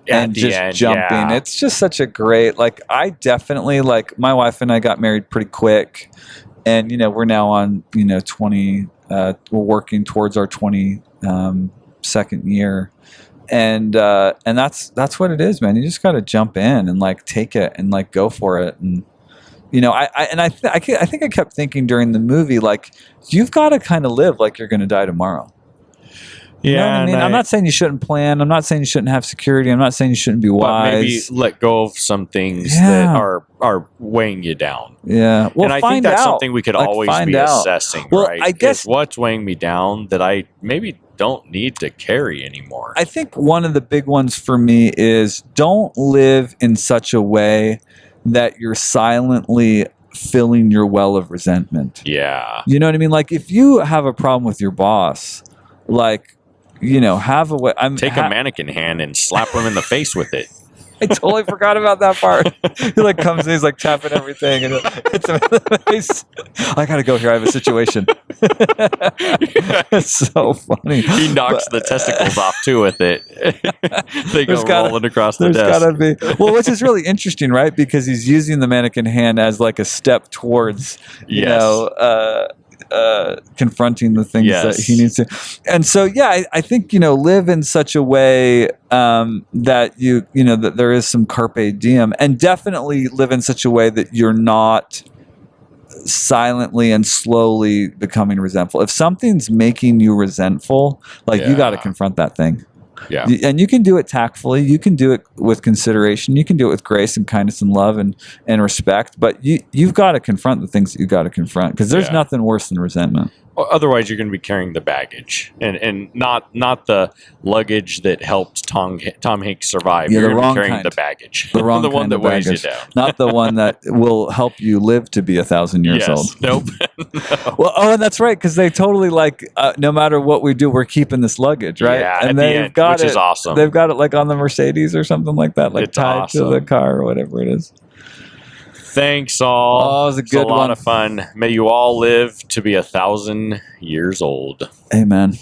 and just jumping. Yeah. It's just such a great, I definitely, my wife and I got married pretty quick, and we're now on 20 we're working towards our 22nd year. And that's what it is, man. You just got to jump in and take it and go for it. And I think I kept thinking during the movie, you've got to kind of live like you're going to die tomorrow. You know what I mean? I'm not saying you shouldn't plan. I'm not saying you shouldn't have security. I'm not saying you shouldn't be wise. But maybe let go of some things that are weighing you down. Yeah. Well, and I think that's something we could always be assessing, right? I guess what's weighing me down that I maybe don't need to carry anymore. I think one of the big ones for me is don't live in such a way that you're silently filling your well of resentment. Yeah. You know what I mean? Like if you have a problem with your boss, like, you know, have a way. Take a mannequin hand and slap him in the face with it. I totally forgot about that part. He like comes in, he's like tapping everything, and hits him in the face. I gotta go here. I have a situation. It's so funny. He knocks the testicles off too with it. They go rolling across the desk. Gotta be. Well, which is really interesting, right? Because he's using the mannequin hand as like a step towards, you know, confronting the things that he needs to. And so, yeah, I think, you know, live in such a way that you know, that there is some carpe diem, and definitely live in such a way that you're not silently and slowly becoming resentful. If something's making you resentful, like you got to confront that thing. Yeah. And you can do it tactfully. You can do it with consideration. You can do it with grace and kindness and love and respect. But you've got to confront the things that you got to confront, because there's nothing worse than resentment. Well, otherwise, you're going to be carrying the baggage and not the luggage that helped Tom Hanks survive. Yeah, you're the wrong carrying kind. The baggage. The wrong the one kind that of weighs baggage. you down. Not the one that will help you live to be 1,000 years old. Nope. No. Well, and that's right, because they totally like no matter what we do, we're keeping this luggage, right? Yeah, and they've got which is awesome. They've got it like on the Mercedes or something like that, like it's tied awesome. to the car or whatever it is. Thanks all. Oh, it was a good lot of fun. May you all live to be 1,000 years old. Amen.